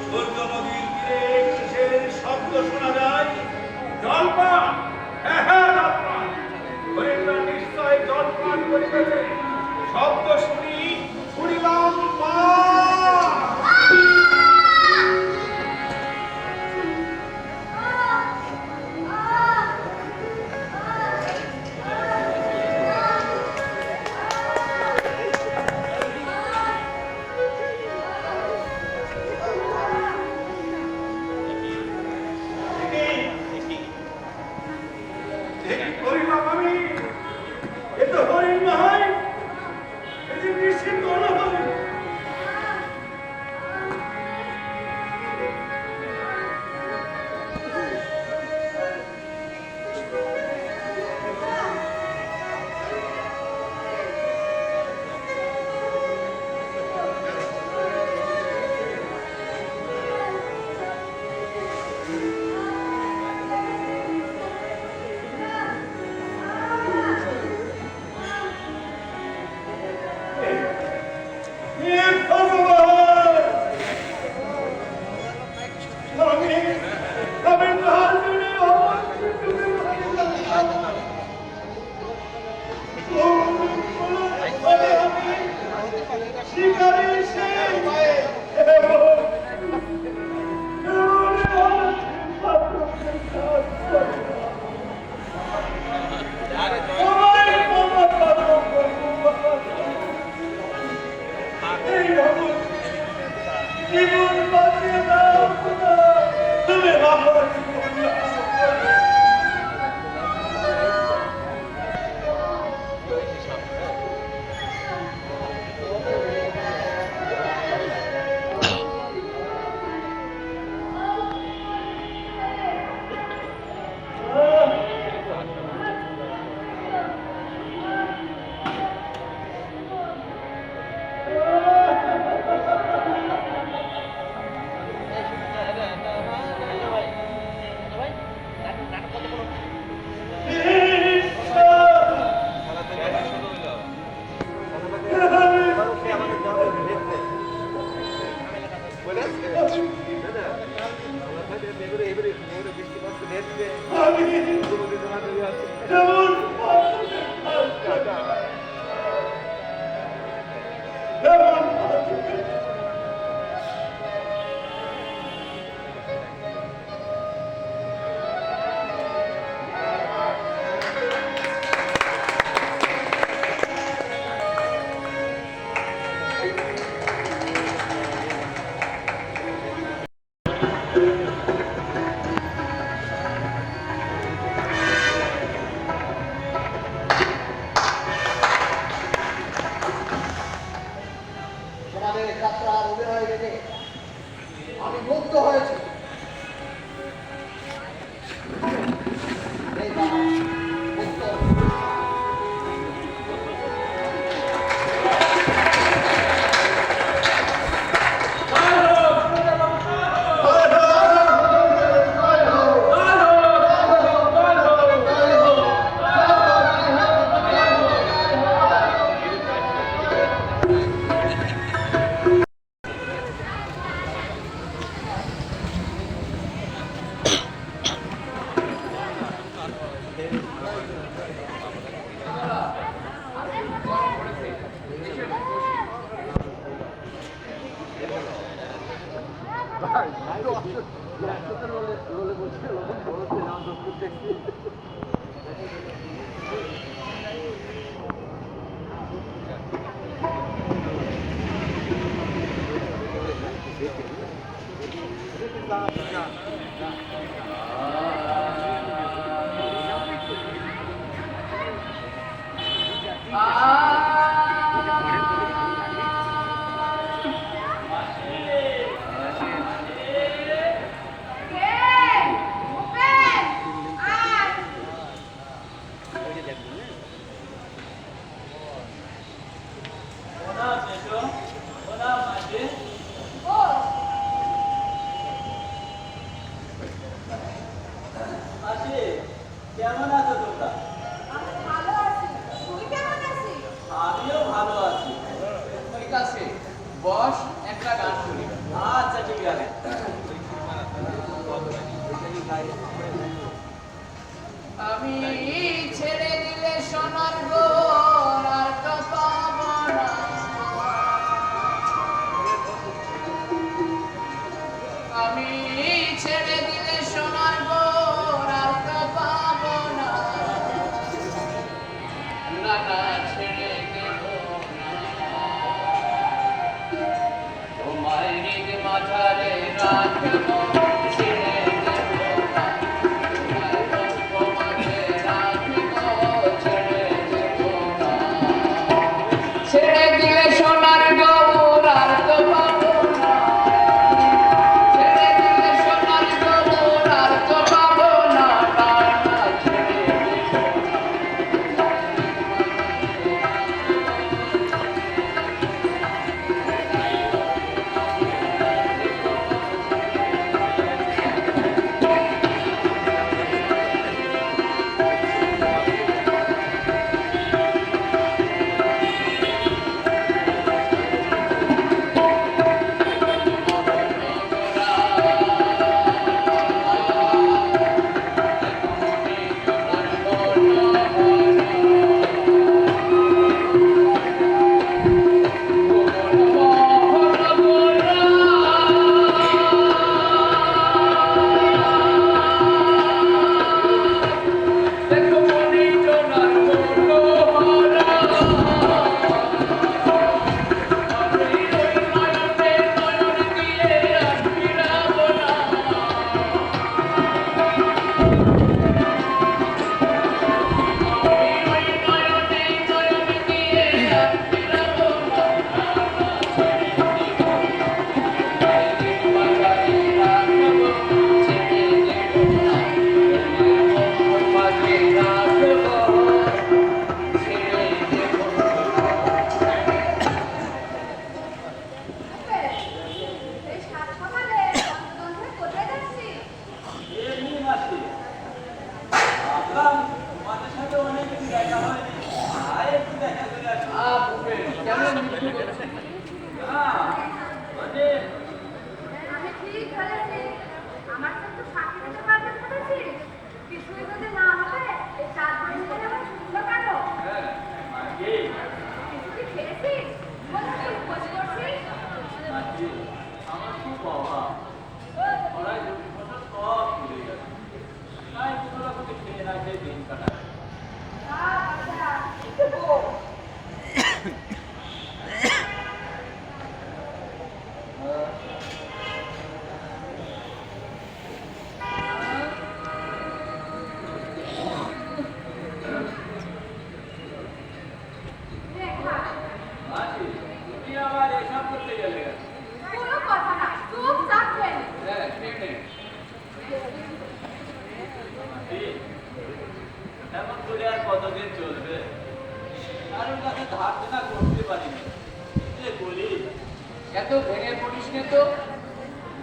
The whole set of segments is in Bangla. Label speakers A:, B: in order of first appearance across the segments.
A: সূর্য নদীর তীরে কিসের শব্দ শোনা যায়? জলপান। হ্যাঁ হ্যাঁ, জলপান। হরিণরা নিশ্চয় জলপান করিতেছে। শব্দ শুনি শুনিলাম মা।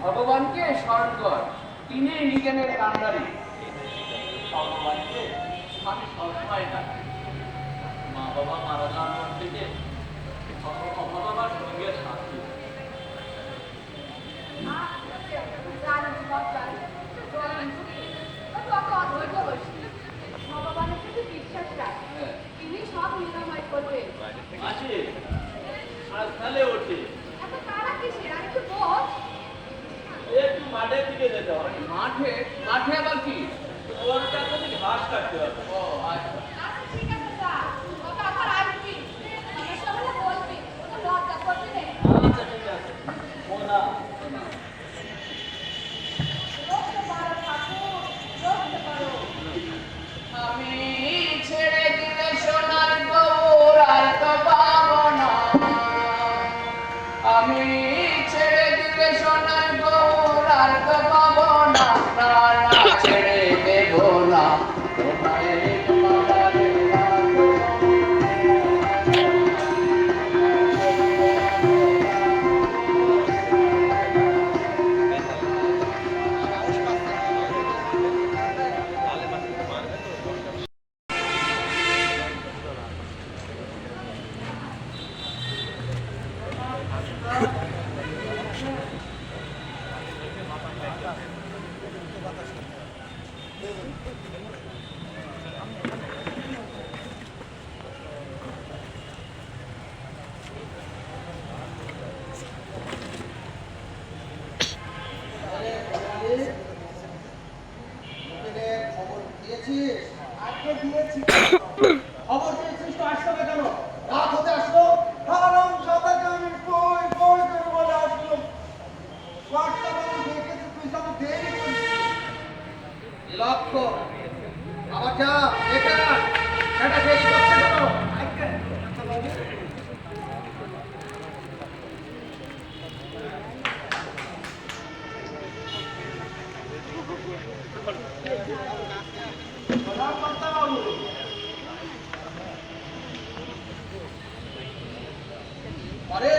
B: ভগবানকে স্মরণ কর, তিনি নিজের কান্ডারি।
C: ভগবানকে আমি সবসময় ডাকি। মা বাবা মারা যাওয়ার পর থেকে ভগবান সঙ্গে সাথী।
D: ভগবানের প্রতি বিশ্বাস রাখ, তিনি সব নিরাময় করবে।
C: মাসি সকালে উঠি
D: এত তারা কিসের? আর একটু বস।
C: একটু মাঠের দিকে যেতে হবে।
B: মাঠে? মাঠে আবার কি?
C: ওরটা যদি ঘাস কাটতে হবে।
B: ও আচ্ছা।
D: আচ্ছা ঠিক আছে, যা। ওটা আবার আসবি, সমস্যা হলে বলবি, ওটা লজ্জা করবি না।
C: আচ্ছা ঠিক আছে। ও না
D: রক্ষে পারো ঠাকুর, রক্ষে পারো।
B: আমি ছেড়ে দিলে সোনার গৌর আর তো পাবো না। আমি ছেড়ে দিলে সোনার গৌর আর তো পাবো না।
E: লক্ষ্য আবার যা এটা সেটা সেই করছে কেন আরে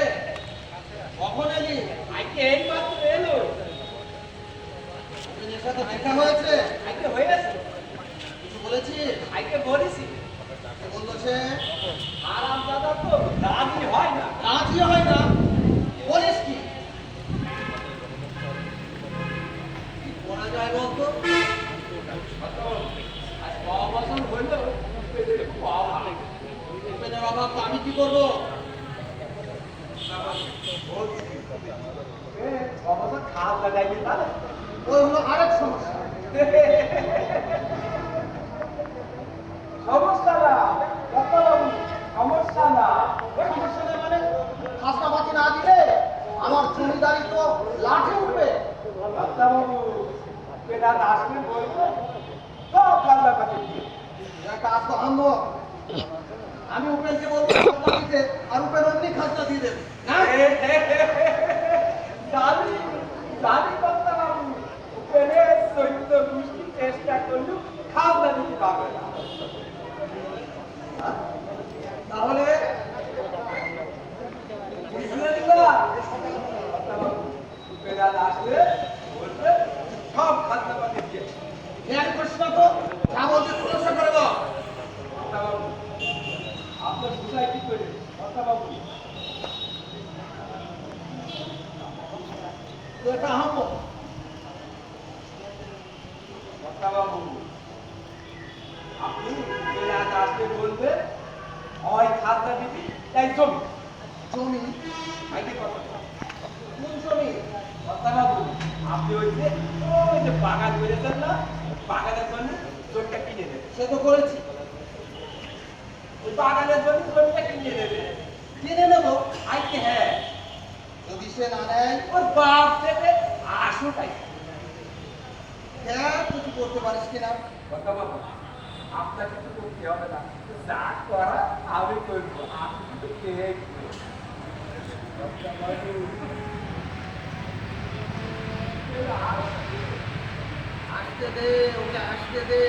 E: কখন এলি
C: আজকে এই মাত্র এলো।
E: এর সাথে দেখা হয়েছে
C: আজকে হয়েছে,
E: কিছু বলেছিস
C: আজকে বলেছি।
E: কে বললো সে
C: আরাম দাদা তো রাজি হয় না।
E: রাজি হয় না বলিস কি কি করা যায় বলতো
C: আজ 6 বছর হইল পেটের পাওয়া।
E: পেনের অভাব তো আমি কি করবো
C: অবশ্য খাল লাগাইলে তাহলে
E: ওই হলো আরেক সমস্যা
C: সমস্যা না ডাক্তারবাবু, সমস্যা না।
E: সমস্যা নেই মানে খাসনাপাতি না দিলে আমার জমিদারি তো লাঠে উঠবে
C: ডাক্তারবাবু পেনার আসলে বলবো সব খাল্লা কাছে দিয়ে।
E: একটা কাজ তো আনবো আমি উপেনকে বলবো খাজনা দিতে আর উপেন অমনি খাজনা দিয়ে দেবে না
C: জানি জানি ডাক্তারবাবু, পেনের সৈন্য গোষ্ঠী চেষ্টা করলেও খাজনা দিতে পারবে না।
E: তাহলে
C: বুঝলে দিলা? ডাক্তারবাবু, পেনার আসলে বলবে সব খাজনা পাতি দিয়ে।
E: জ্ঞান করিস না তো যা বলতে প্রদর্শন করে দাও
C: ডাক্তারবাবু, আপনার বুঝাই কি করে? ডাক্তারবাবু,
E: তো এটা আহম্ম
C: ডাক্তারবাবু, আপনি পেনার আসলে বলবে হয় খাজনা দিবি তাই জমি।
E: জমি
C: আইতে কথা
E: কোন জমি
C: ডাক্তারবাবু, আপনি ওই যে বাগান করেছেন না, বাগানের জন্য জমিটা কিনে দেবে।
E: সে তো করেছি
C: ওই বাগানের জন্য জমিটা কিনে দেবে।
E: কিনে নেবো
C: আইতে হ্যাঁ,
E: যদি সে না নেয়
C: ওর বাপ দেবে 800 টাকা।
E: হ্যাঁ কিছু করতে পারিস কিনা
C: ডাক্তারবাবু, আপনার কিছু করতে হবে না, যা করা আমি করবো, আপনি শুধু খেয়ে ঘুরুন। ডাক্তারবাবু,
E: আসতে দে ওকে আসতে দে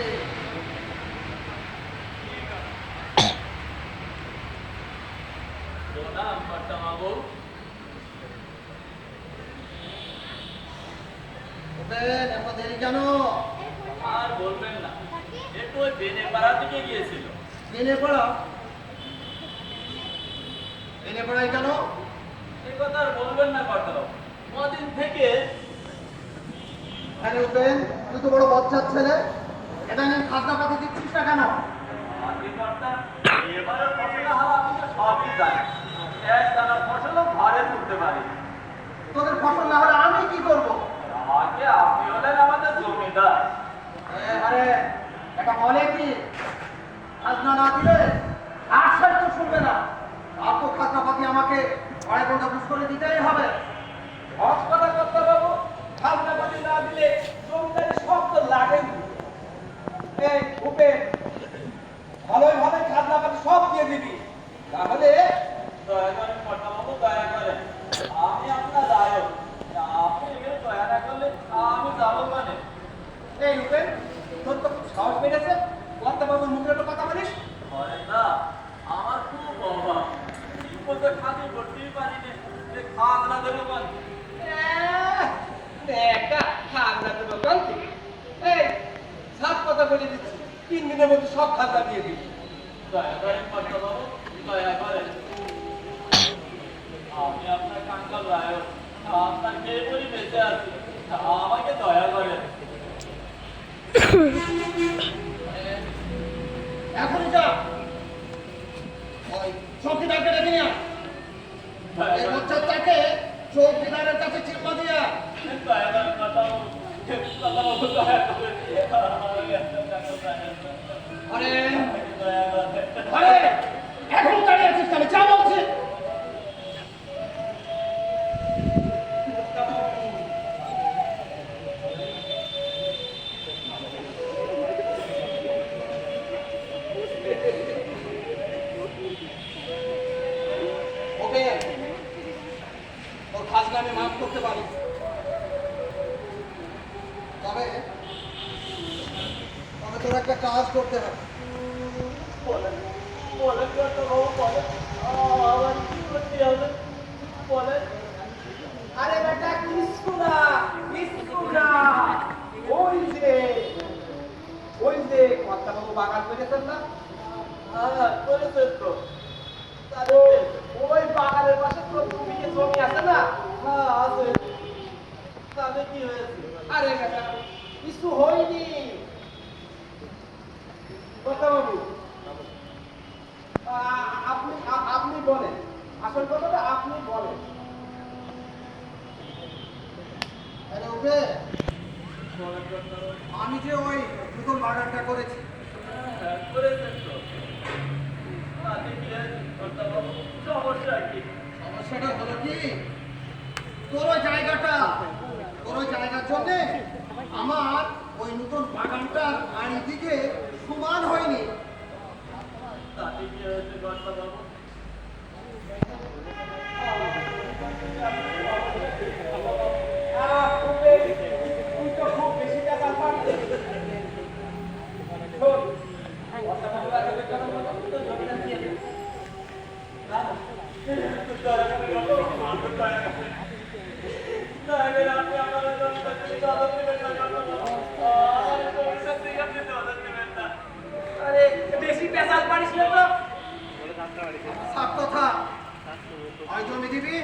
C: প্রণাম কর্তাবাবু।
E: ওপেন এত দেরি কেন
C: আর বলবেন না, একটু ওই বেনে পাড়া থেকে গিয়েছিল।
E: বেনে পড়া বেনে পড়াই কেন
C: এই কথা আর বলবেন না কর্তাবাবু, কদিন থেকে
E: আরে ওপেন তুই তো বড় বচ্চার ছেলে এটা নিয়ে খাজনা পাতি দিচ্ছিস না কেন
C: কর্তা এবারে ফসলের হাল আপনি তো সবই জানেন, এক দানা ফসলও ঘরে তুলতে পারি।
E: তোদের ফসল না হলে আমি কি করবো
C: আগে আপনি হলেন আমাদের জমিদার।
E: আরে এটা বলে কি খাজনা না দিলে আশ্বাস তো শুনবে না আর তো খাজনা পাতি আমাকে ঘরে বন্ধা বুঝ করে দিতেই হবে
C: হজ কথা কর্তাবাবু, খাজনা পাতি না দিলে জমিদারি সব তো লাগেন। এই উপেন, ভালোই ভালোই খাজনা পাতি সব দিয়ে দিবি, তাহলে দয়া করেন কর্তাবাবু, দয়া করেন, আমি আপনার দায়ক। আপনি এখানে দয়া না করলে আমি যাবো মানে।
E: এই রূপেন তোর তো খুব সাহস বেড়েছে কর্তাবাবুর মুখে একটা কথা বলিস
C: করেন না, আমার খুব অভাব, বিপদে খাতি করতেই পারি না, যে খাজনা দেবো বল।
E: একটা খাজনা দেবো কাল থেকে এই সব কথা বলে দিচ্ছি 3 দিনের মধ্যে সব খাজনা দিয়ে দিবি
C: দয়া করেন কর্তাবাবু, দয়া করেন, আমি আপনার কাঙ্গাল রায়ক, আপনার খেয়ে পরি বেঁচে আছি, আমাকে দয়া করেন।
E: এখনই যা ওই চৌকিদারকে ডেকে নিয়ে আয়।
C: দয়া
E: এই
C: করেন,
E: বচ্চাটাকে চৌকিদারের কাছে চিল্লা দিয়ে আয়।
C: দয়া করেন কর্তাবাবু, কর্তাবাবু দয়া করেন, আমাকে একটা কাঙ্গাল রায়ক,
E: আরে
C: আমাকে দয়া করেন।
E: আরে এখন দাঁড়িয়ে আছিস কেন যা বলছি তবে তবে তোর একটা কাজ করতে হবে।
C: বলেন বলেন বাবু বলেন আমার কি করতে হবে বলেন। আরে বেটা কিছু না ওই যে কর্তা বাবু বাগান করেছেন না? হ্যাঁ করেছেন তো। ওই বাগানের পাশে তো জমি আছে না? হ্যাঁ আছে। তাহলে কি হয়েছে? আরে বেটা কিছু হয়নি কর্তা বাবু। আপনি বলেন আসল কথাটা আপনি বলেন।
E: আরে ওকে আমি যে ওই নতুন বাগানটা করেছি
C: করেছেন তো। তাহলে কি হয়েছে কর্তা বাবু? সমস্যা কি?
E: সমস্যাটা হলো কি তোর ওই জায়গার জন্যে আমার ওই নতুন বাগানটার চারিদিকে সমান হয়নি।
C: তাতে কি হয়েছে কর্তা বাবু? তুই তো খুব বেশি টাকা পাচ্ছিস। শোন, কর্তা বাবু আগে বেতন মতো তো জমিটা দিয়ে দে। না, তুই তো আর এখানে গল্প মারতে পারিস না। না, এবার আপনি আমার জমিটা দিয়ে দাদা দেবেন না কর্তা বাবু। আমার জমিটা দিয়ে আপনি দাদা দেবেন না। আরে বেশি পেশাল পারিস না তো।
E: সব কথা ওই জমি দিবি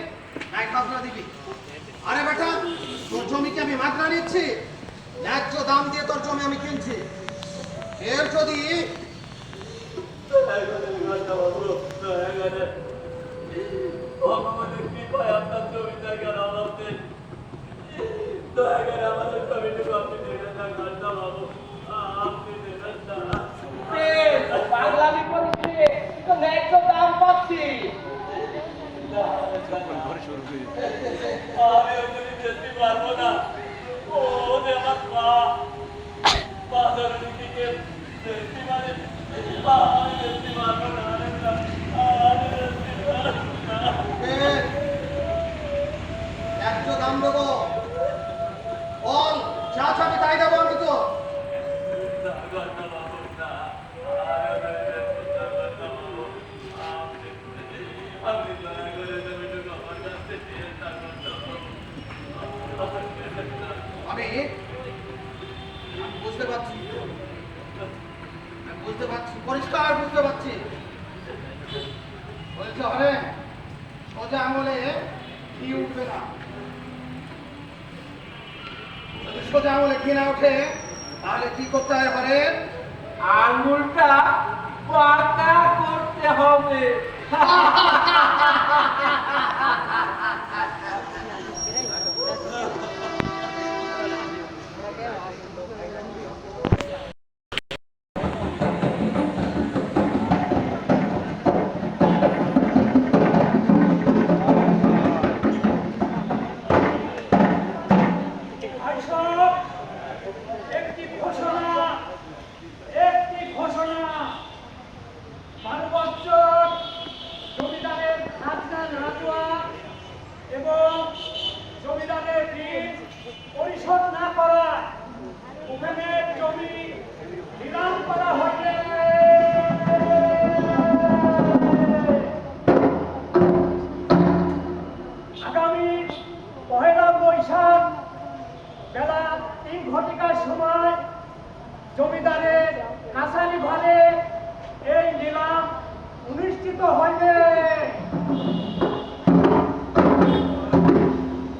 E: নাই খাজনা দিবি। আরে বেটা তোর জমিকে আমি মাগনা নিচ্ছি, ন্যায্য দাম দিয়ে তোর জমি আমি কিনছি। এর যদি
C: ভগবানের কৃপায় আপনার জমি জায়গার অভাবে দয়া করে আমাদের জমিটুকু আপনি দেবেন না কর্তা বাবু। আপনি দেবেন না। পাগলামি করিস তো ন্যায্য দাম পাচ্ছি। আমি ওগুলি বেশি পারবো না। ও যে আমার পা ধরে দিকে বেশি মানে আমি বেশি পারবো না। আমি বেশি পারবো না।
E: ন্যায্য দাম দেবো, বল যা চাবি তাই দেবো আমি তো। আমি বুঝতে পারছি পরিষ্কার বুঝতে পারছি। বলছে হরে সোজা আঙুলে ঘি উঠবে না, যদি সোজা আঙুলে ঘি না ওঠে তাহলে কি করতে হয় হরে?
C: আঙুলটা পাকা করতে হবে। একটি ঘোষণা মানববন্ধন জমিদারের খাজনা না দেওয়া এবং জমিদারের ঋণ পরিশোধ না করা ওখানের জমি নিলাম করা হবে। আগামী ১ বৈশাখ বেলা ৩ ঘটিকার সময় জমিদারের কাছারি ঘরে এই নিলাম অনুষ্ঠিত হইবে।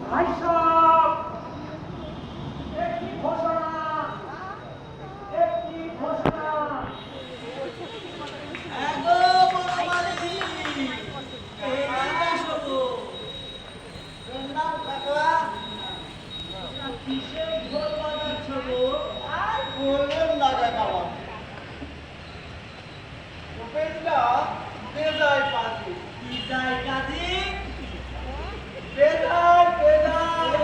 C: ভাই সব একটি ঘোষণা
E: বললেন না কেন আমার উপেনটা বেজায় পাজি। কি যায় কাজী? বেজায়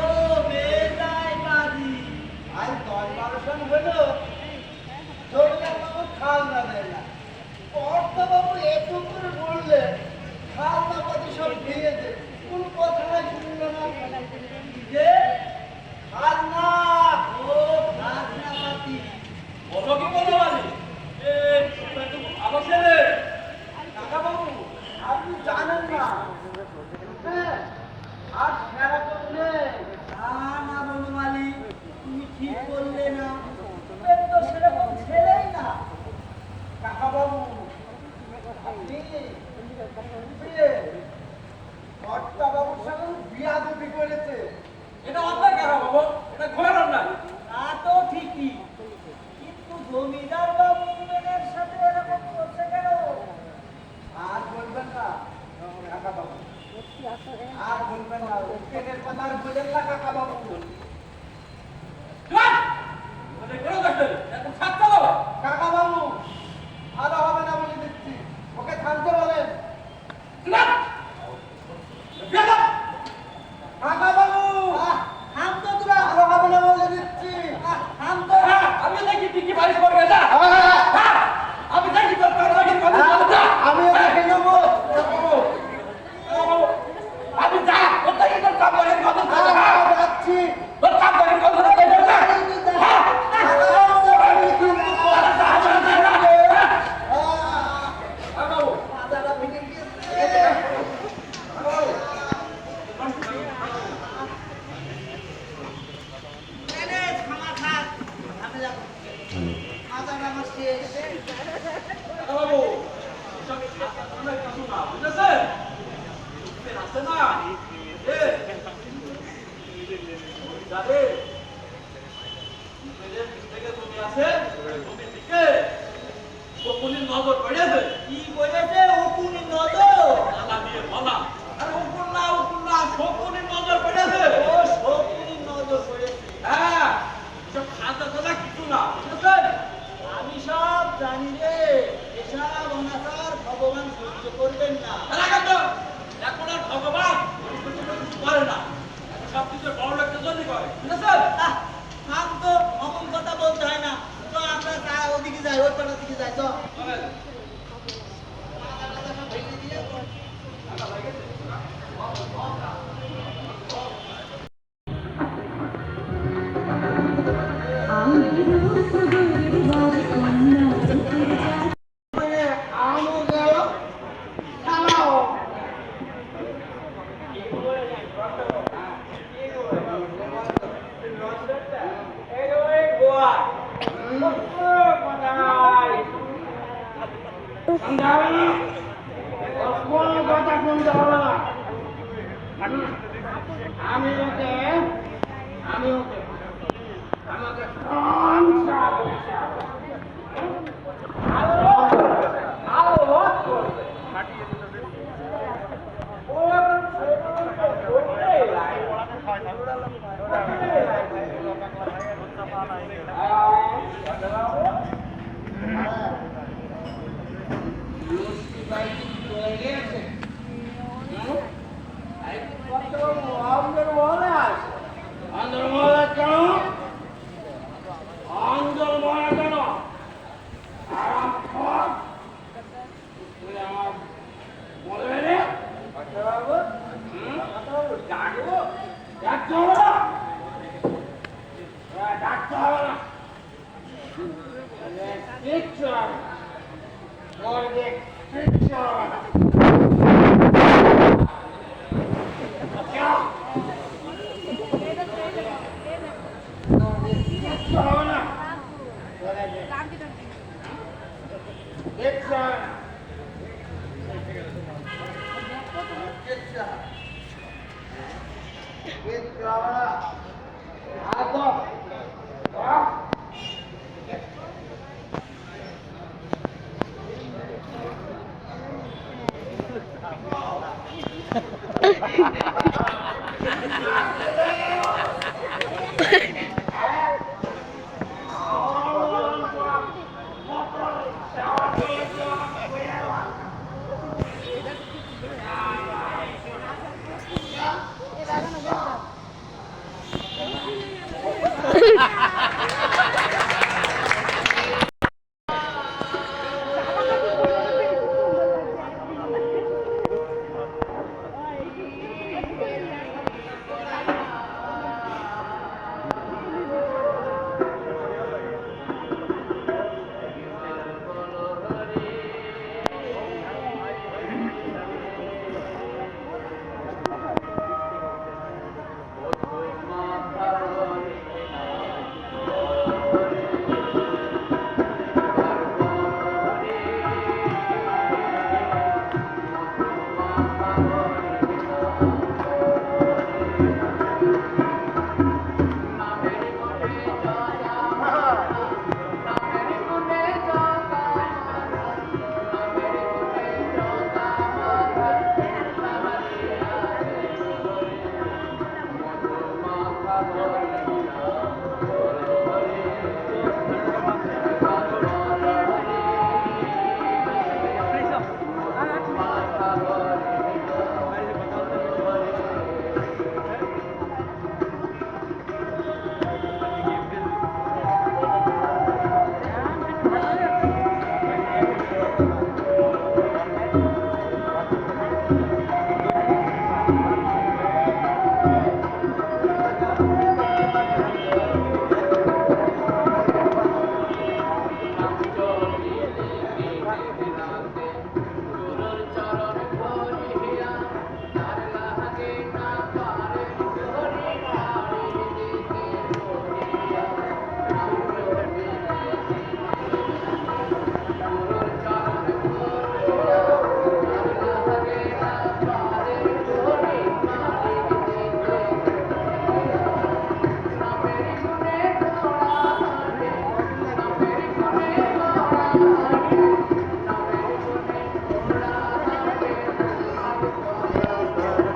E: ও বেজায় কাজী। আজ 10-12 সন হলো জমিদার বাবু খাজনা দেয় না। কর্তা বাবু এত করে বললে খাজনা পাতি সব দিয়ে দে, কোন কথাই শুনলো না। যে খাজনা ও
C: কাকা বাবু ভালো হবে না বলে দিচ্ছি, ওকে থামতে বলেন। কাকা বাবু থামতো, তোরা ভালো হবে না বলে দিচ্ছি, থামতো।
B: আমি দেখি তুই কি বাড়ি করবে না আমি দেখি তোর
C: আমিও দেখে নেবো।
B: আমি যা কোথায় তোর কাম করে কথা
C: যাচ্ছি।
B: তোর কাম করে কথা
A: বাবু সব আপনার কিছু না বুঝেছেন আছে না যাবে তুমি আছে তুমি দিকে ওকুনির নজর পড়েছে
E: কি বলেছে ওকুনি নজর?
A: আলা দিয়ে বলা আরে ওকুন না শকুনির নজর পড়েছে
E: ও শকুনির নজর পড়েছে।
A: হ্যাঁ সব খাতা খাতা কিছু না বুঝেছেন
E: আমি সব জানি রে, এসব অনাচার ভগবান সহ্য করবেন না।
A: এখন আর ভগবান কিছু করে না সব কিছু বড় লোকটা জন্য করে বুঝেছেন
E: থাম তো, অমন কথা বলতে হয় না। তো আমরা ওদিকে যাই, ওই পাড়ার দিকে যাই তো।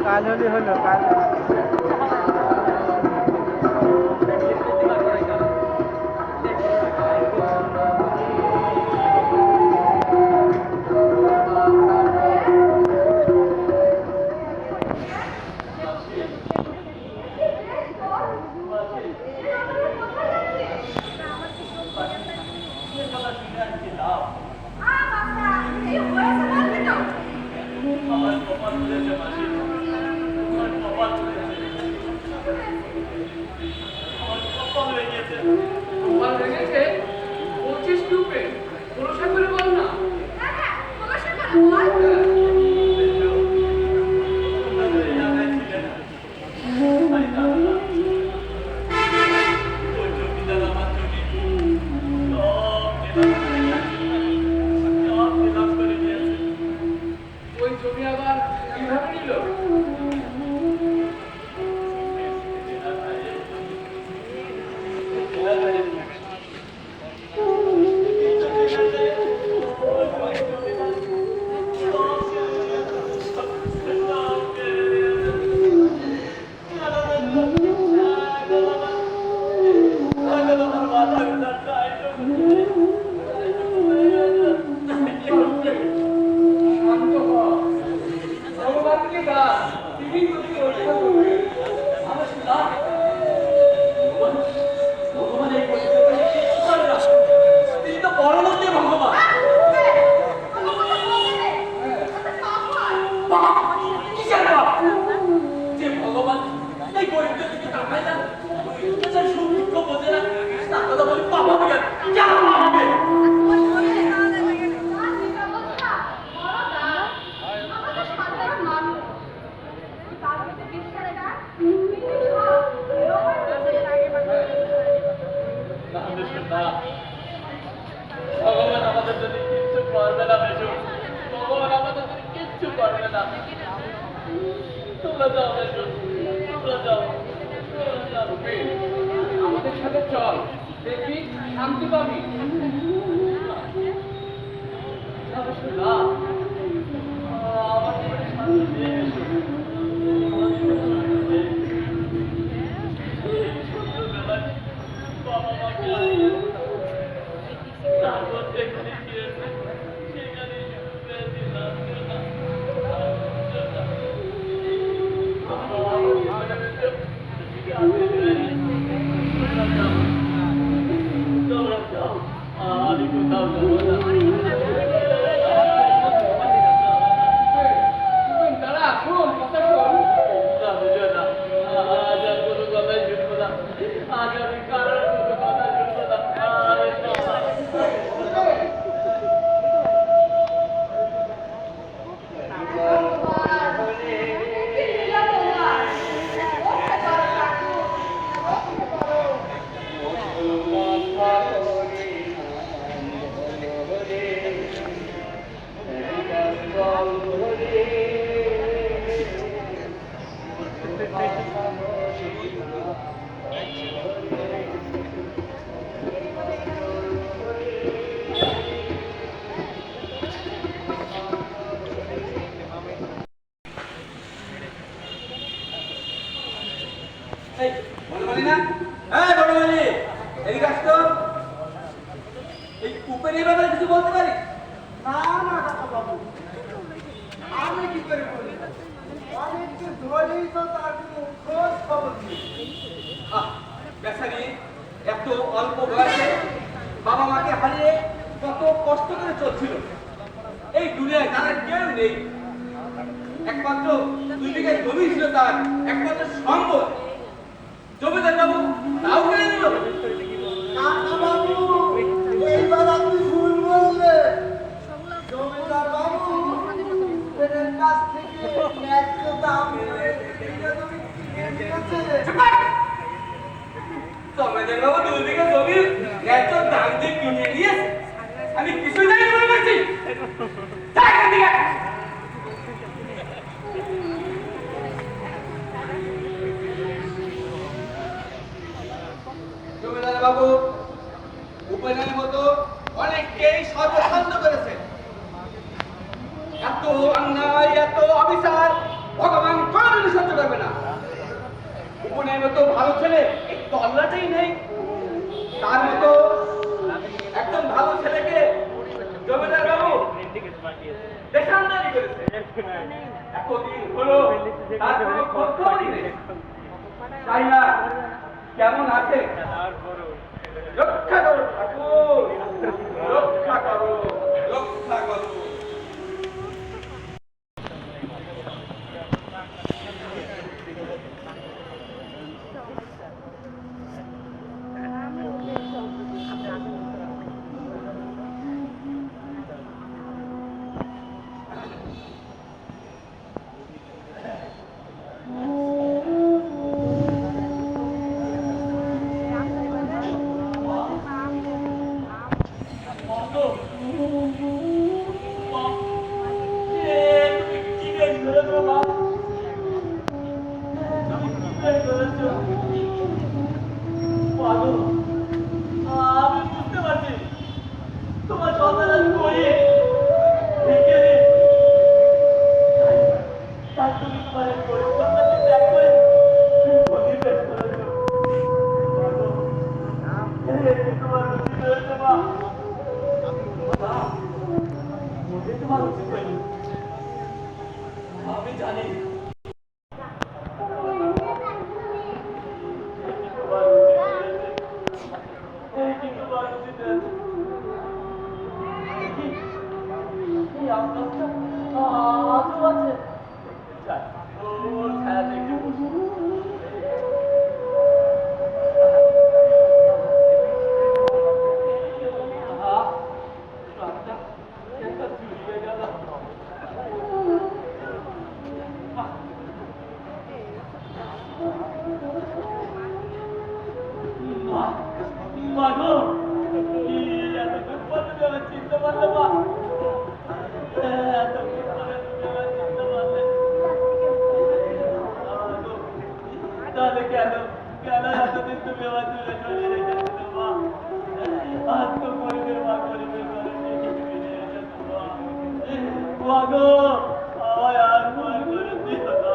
E: কাল হলে হলো কাল
B: তোমার ভেঙেছে? বলছিস কি উপে? ভরসা করে বল না। ওই জমি আবার কিভাবে নিল? শান্ত হ। ভগবানকে ডাক, তিনি তোকে রক্ষা করবে। আমার সুদা, ভগবান এই পরিস্থিতিতে কিচ্ছু করে না। তিনি তো পরমতে ভগবান। বাবা, কিসের বাপ? যে ভগবান এই গরিবদের দিকে তাকায় না, যে সুখ বোঝে না, তার কথা বলি বাবা হবে কেন হবে? ভগবান আমাদের জন্য কিচ্ছু করবে না বেশু, ভগবান আমাদের জন্য কিচ্ছু করবে না। তোমরা যাও বেশু, তোমরা যাও, আমাদের সাথে চল, দেখবি শান্তি পাবি। আমার জীবনে শান্তি দিয়ে এসো। ছোটবেলায় বাবা মাকে তারপর যেখানে গিয়েছে সেখানে পেয়েছিলাম তোমরা যাও, আমি কোথাও যাবো না। দাঁড়া, শোন, কথা শোন। না বুঝো না, আজ আর কোনো কথাই শুনবো না, আজ আমি কারোর কোনো কথা শুনবো না।
C: এই বড় মালি, এদিকে আস তো। এই কূপের এই ব্যাপারে কিছু বলতে পারি?
E: না না কাকা বাবু, আমি কি করে বলি? অনেককে ধরেই তো তার কোনো খোঁজ খবর নেই।
C: বেচারি এত অল্প বয়সে বাবা মাকে হারিয়ে কত কষ্ট করে চলছিল। এই দুনিয়ায় তার আর কেউ নেই। একমাত্র 2 বিঘা জমি ছিল তার, একমাত্র সম্বল। জমিদার বাবু তাও কেড়ে নিল।
E: কাকা বাবু, এইবার আপনি ভুল বললেন। জমিদার বাবু এদের কাছ থেকে ন্যায্য দাম দিয়ে বিঘা জমি কিনে নিয়েছে।
C: জমিদার বাবু 2 বিঘা জমি ন্যায্য দাম দিয়ে কিনে নিয়েছে? আমি কিছুই জানি মনে করছি। যাই এখান থেকে। জমিদার বাবু উপেনের মতো অনেককেই সর্বশান্ত করেছে। এত অন্যায়, এত অবিচার ভগবান কোনদিন সহ্য করবে না। উপেনের মতো ভালো ছেলে এই তল্লাটাই নেই। তার মতো একজন ভালো ছেলেকে জমিদার বাবু দেশান্তরি করেছে। এতদিন হলো তার কোনো খোঁজ খবরই নেই। তাই না কেমন আছে? রক্ষা করো ঠাকুর, রক্ষা করো, রক্ষা করো।
B: আমি বুঝতে পারছি তোমার সন্তান আমি করি রেখে দিই। তাই তুমি তোমার এই গরিব সন্তানকে ত্যাগ করে গরিব বেশ করেছো। তোমার উচিত হয়েছে মা, তোমার উচিত হয়নি। আমি জানি চিন্তা পারলে মা তাহলে কেন কেন এতদিন তুমি আমার দূরে চলে রেখেছিল মা? আজ তো গরিবের মা গরিবের ঘরে ফিরে এসেছো মা গো, আমায় আর ভয় করে দিও না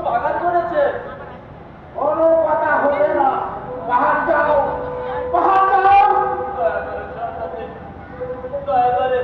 B: বাগান করেছে।
E: কোনো কথা হবে না, পাহাড় যাও, পাহাড় যাও।
B: দয়া করে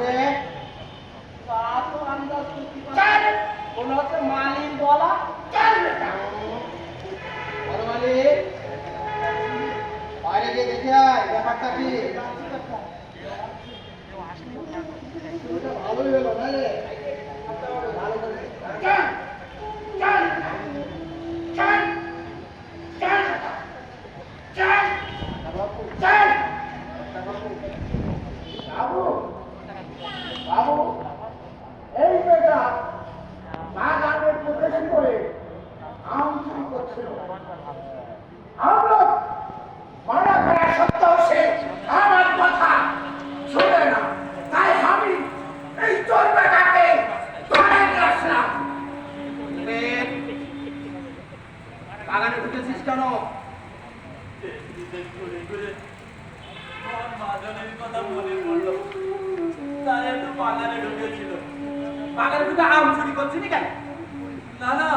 E: রে তা তো আন্দাজ করতে পারছি মনে হচ্ছে মালিক বলা বড় মালিক বাইরে গিয়ে দেখে আয় ব্যাপারটা কি ভালোই হলো না রে ভালো করে বাবু বাবু এই বেটা বাগানে প্রবেশ করে আম চুরি করছিল আমরা মারা খাওয়া সত্ত্বেও সে আমার কথা শুনে না তাই আমি এই চোর বেটাকে ধরে নিয়ে আসলাম বাগানে ঢুকেছিস কেন
B: ঘুরে ঘুরে আমার মাদনের কথা মনে পড়লো তাই একটু বাগানে ঢুকেছিল।
C: বাগানে ঢুকে আম চুরি করছিলি কেন?
B: না না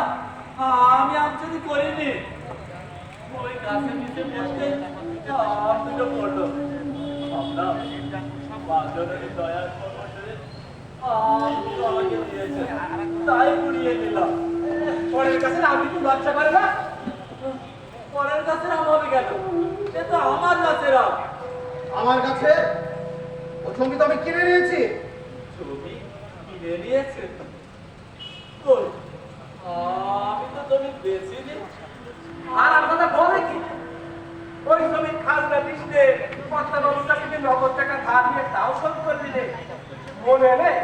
B: আমি আম চুরি করিনি, ওই গাছের নিচে বসতে আম দুটো পড়লো, আমরা মাদনের দয়ার পরবর্তীতে আম দুটো আমাকে দিয়েছে তাই কুড়িয়ে নিলাম।
C: পরের কাছে আমি একটু লজ্জা করে না?
B: পরের গাছের আম হবে কেন? এ তো আমার গাছের আম।
E: আমার কাছে ও ছবি তো আমি কিনে নিয়েছি
B: ছবি কিনে নিয়েছে? কই, আমি তো জমি বেচিনি।
C: আর আর কথা বলে কি? ওই জমি খাজনা দিতে কর্তা বাবুর কাছে নগদ টাকা ধার নিয়ে তাও শোধ করে দিলে মনে নেই?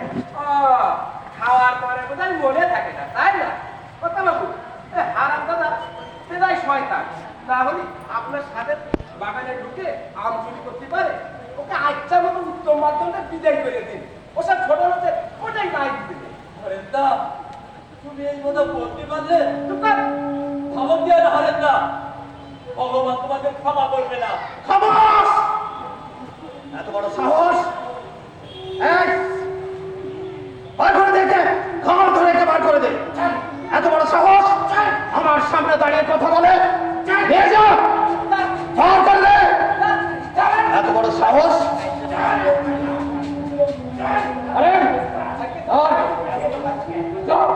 C: খাওয়ার পরে বোধহয় মনে থাকে না, তাই না কর্তা বাবু? হারাম দাদা সেটাই শয়তান, না হলে আপনার সাথে বাগানে ঢুকে আম চুরি করতে পারে? ওকে আচ্ছা মতো উত্তম মাধ্যমে বিদায় করে দিন, ওসব ছোট লোকের ওটাই নাই দিতে।
B: হরেন্দা, তুমি এই কথা বলতে পারলে?
C: চুপ কর।
B: খবর দিয়ে হরেন্দা, ভগবান তোমাকে ক্ষমা করবে না।
E: খামোশ এত বড় সাহস এই বার করে দেখে খবর ধরে একে বার করে দে এত বড় সাহস আমার সামনে দাঁড়িয়ে কথা বলে নিয়ে যা বার করে দে এত বড় সাহস আরে যাও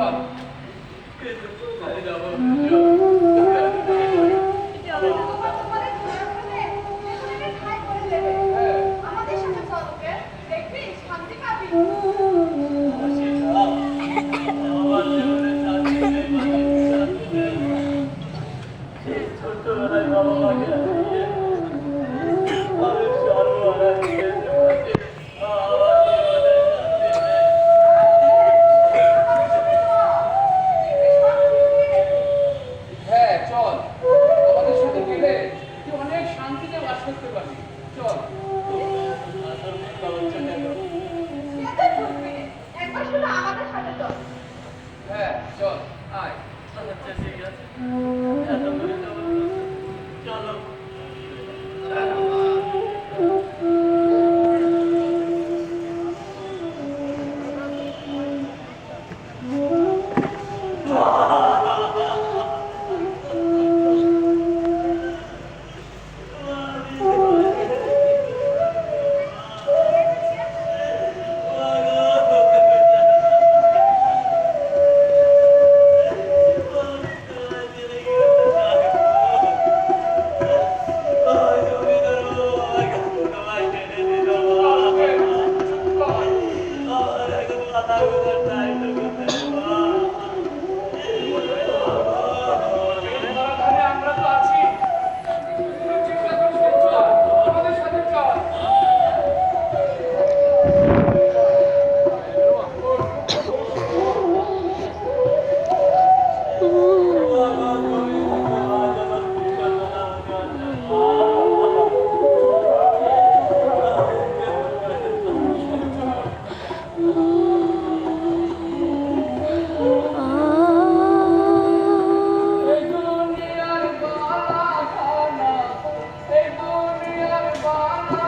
C: চল।
B: কিন্তু কোথায় যাবো?
D: তোমাদের ঘোরার ফলে এখানে ঠাঁই করে দেবে। আমাদের সাথে চল ওকে, দেখবি শান্তি পাবি।
B: আমার জীবনে শান্তি নেই, শান্তি নেই। ছোটবেলায় বাবা মাকে হারিয়ে আমি সর্বহারা হয়ে গেছি। আমার জীবনে শান্তি নেই।
C: হ্যাঁ চল, আমাদের সাথে গেলে তুই অনেক শান্তিতে বাস করতে পারবি। চল।
B: আসল কথা হচ্ছে কেন?
D: এদের বুঝবি না, একবার শুধু আমাদের সাথে চল।
C: হ্যাঁ চল, আয়।
B: আচ্ছা ঠিক আছে, এত করে যাবো, চলো।
C: সমাধানে আমরা তো আছি। তুই চিন্তা করিস না, চল, আমাদের সাথে চল। এই দুনিয়ার বাহানা, এই দুনিয়ার বাহানা,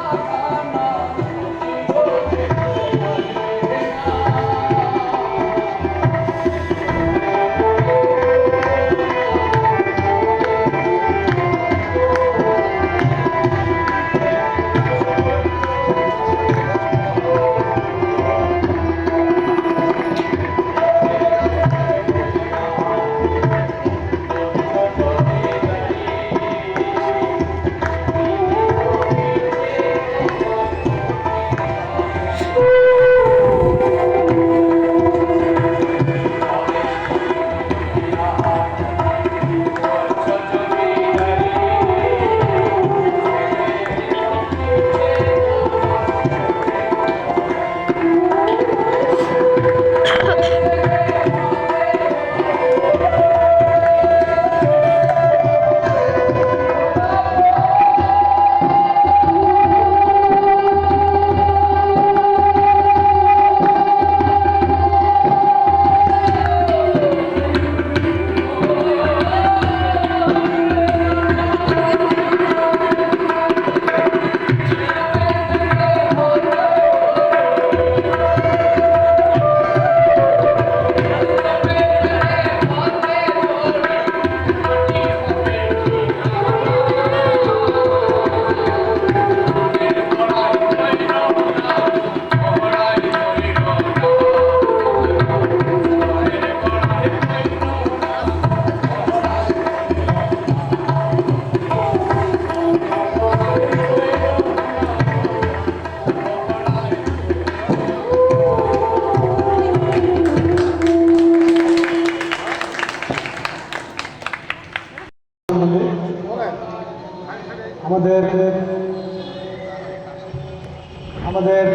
F: আমাদের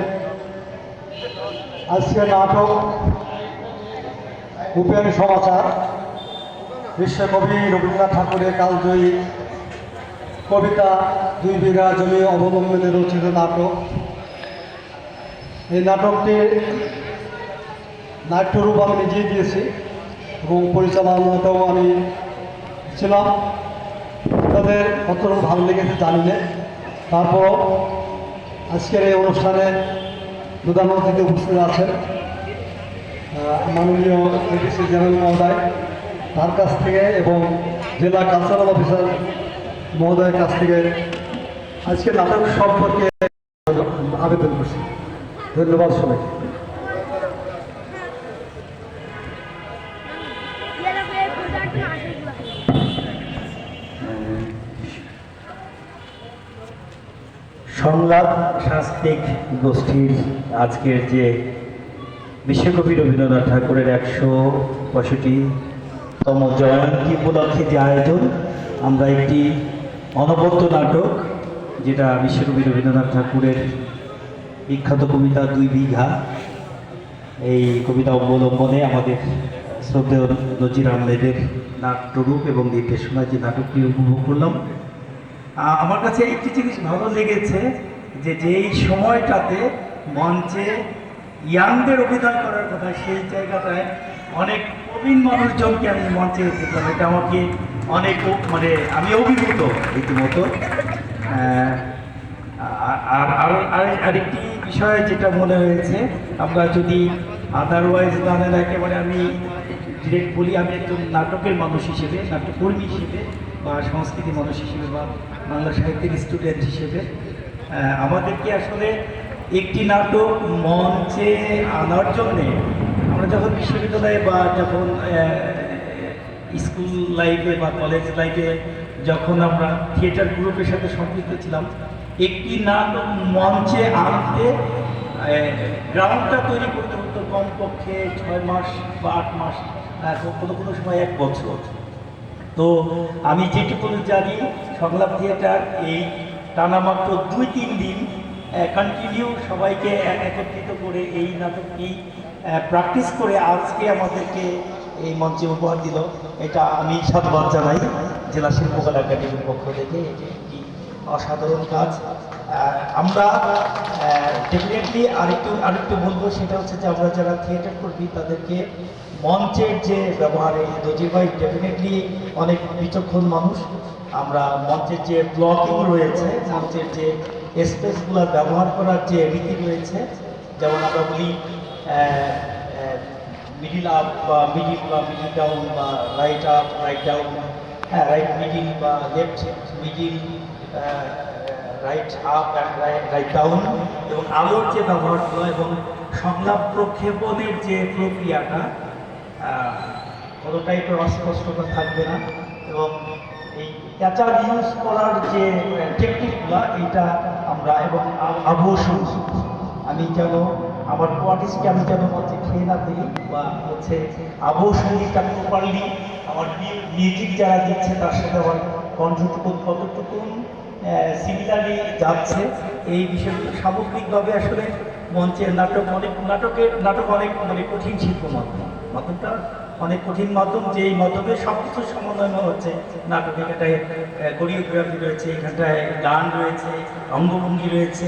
F: আজকের নাটক উপেন সমাচার বিশ্বকবি রবীন্দ্রনাথ ঠাকুরের কালজয়ী কবিতা 2 বিঘা জমি অবলম্বনে রচিত নাটক। এই নাটকটির নাট্যরূপ আমি নিজেই দিয়েছি এবং পরিচালনাটাও আমি ছিলাম। তাদের কতটুকু ভালো লেগেছে জানি না, তারপরও আজকের এই অনুষ্ঠানে প্রধান অতিথি উপস্থিত আছেন মাননীয় এডিসি জেনারেল মহোদয়, তার কাছ থেকে এবং জেলা কালচারাল অফিসার মহোদয়ের কাছ থেকে আজকে নাটক সম্পর্কে আবেদন করছি। ধন্যবাদ সবাইকে।
G: সংলাপ সাংস্কৃতিক গোষ্ঠীর আজকের যে বিশ্বকবি রবীন্দ্রনাথ ঠাকুরের ১৬৫তম জয়ন্তী উপলক্ষে যে আয়োজন, আমরা একটি অনবদ্য নাটক, যেটা বিশ্বকবি রবীন্দ্রনাথ ঠাকুরের বিখ্যাত কবিতা ২ বিঘা, এই কবিতা অবলম্বনে আমাদের শ্রদ্ধেয় নজির আহমেদের নাট্যরূপ এবং নির্দেশনা যে নাটকটি উপভোগ করলাম। আমার কাছে একটি জিনিস ভালো লেগেছে যে যেই সময়টাতে মঞ্চে ইয়াংদের অভিনয় করার কথা, সেই জায়গাটায় অনেক প্রবীণ মানুষজনকে আমি মঞ্চে দেখলাম। এটা আমাকে অনেক আমি অভিভূত রীতিমতো। আরেকটি বিষয় যেটা মনে হয়েছে, আমরা যদি আদারওয়াইজ গানের একেবারে আমি ডিরেক্ট বলি, আমি একজন নাটকের মানুষ হিসেবে, নাট্যকর্মী হিসেবে বা সংস্কৃতি মানুষ হিসেবে বা বাংলা সাহিত্যের স্টুডেন্ট হিসেবে আমাদেরকে আসলে একটি নাটক মঞ্চে আনার জন্যে আমরা যখন বিশ্ববিদ্যালয়ে বা যখন স্কুল লাইফে বা কলেজ লাইফে যখন আমরা থিয়েটার গ্রুপের সাথে সম্পৃক্ত ছিলাম, একটি নাটক মঞ্চে আনতে গ্রাউন্ডটা তৈরি করতে হতো কমপক্ষে 6 মাস বা 8 মাস, কোনো কোনো সময় 1 বছর। তো আমি যেটুকু জানি, সংলাপ থিয়েটার এই টানা মাত্র 2-3 দিন কন্টিনিউ সবাইকে একত্রিত করে এই নাটকটি প্র্যাকটিস করে আজকে আমাদেরকে এই মঞ্চে উপহার দিল। এটা আমি সাধুবাদ জানাই জেলা শিল্পকলা একাডেমির পক্ষ থেকে। এটি একটি অসাধারণ কাজ। আমরা ডেফিনেটলি আরেকটু বলবো, সেটা হচ্ছে যে আমরা যারা থিয়েটার করবি তাদেরকে মঞ্চের যে ব্যবহারে, নজির ভাই ডেফিনেটলি অনেক বিচক্ষণ মানুষ। আমরা মঞ্চের যে ব্লকিং রয়েছে, মঞ্চের যে স্পেসগুলো ব্যবহার করার যে রীতি রয়েছে, যেমন আমরা বলি মিডিল আপ বা মিডিল ডাউন বা right up right down, right middle বা left middle, right up and right down, এবং আলোর যে ব্যবহারগুলো এবং সংলাপ প্রক্ষেপণের যে প্রক্রিয়াটা, কোনো টাইপের অস্পষ্টতা থাকবে না, এবং এই ক্যাচার ইউজ করার যে টেকনিকগুলো, এটা আমরা এবং আবহাওয়া আমি যেন আমার কোয়ার্টিসকে আমি যেন মঞ্চে খেয়ে না দিই, বা হচ্ছে আবহাওয়া সঙ্গীতটা প্রপারলি আমার মিউজিক যারা দিচ্ছে তার সাথে আমার কণ্ঠটুকু কতটুকু সিমিলারলি যাচ্ছে, এই বিষয়গুলো সামগ্রিকভাবে আসলে মঞ্চের নাটক অনেক কঠিন শিল্প মাধ্যমটা অনেক কঠিন মাধ্যম, যে এই মাধ্যমে সব কিছু সমন্বয় হচ্ছে। নাটক এখানটায় কোরিওগ্রাফি রয়েছে, এখানটায় গান রয়েছে, অঙ্গভঙ্গি রয়েছে,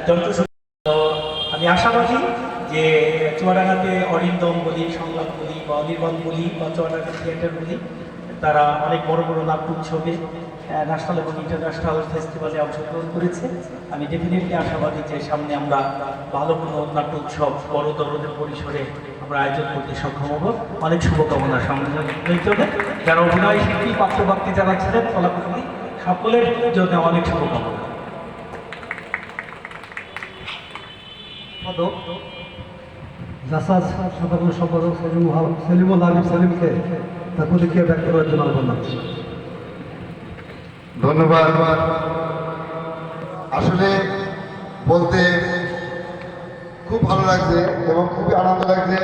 G: যন্ত্রসঙ্গীত। আমি আশাবাদী যে চুয়াডাঙ্গাতে অরিন্দম বলি, সংলাপ বলি বা অনির্বাণ বলি বা চুয়াডাঙ্গা থিয়েটার বলি, তারা অনেক বড় বড় নাট্য উৎসবে, ন্যাশনাল এবং ইন্টারন্যাশনাল ফেস্টিভ্যালে অংশগ্রহণ করেছে। আমি ডেফিনেটলি আশাবাদী যে সামনে আমরা ভালো কোনো নাট্য উৎসব বড় ধরনের পরিসরে আমরা আয়োজন করতে সক্ষম হব। অনেক শুভকামনা সামনের জন্য, যারা অভিনয় শিল্পী, পাত্রপাত্রী যারা ছিলেন, কলাকুশলী, সকলের জন্য অনেক শুভকামনা।
F: জাসাজ সাধারণ সম্পাদক সেলিমুল হাবিব সেলিমকে তার প্রতিক্রিয়া ব্যক্ত করার জন্য বললাম।
H: ধন্যবাদ। আসলে বলতে খুব ভালো লাগছে এবং খুবই আনন্দ লাগছে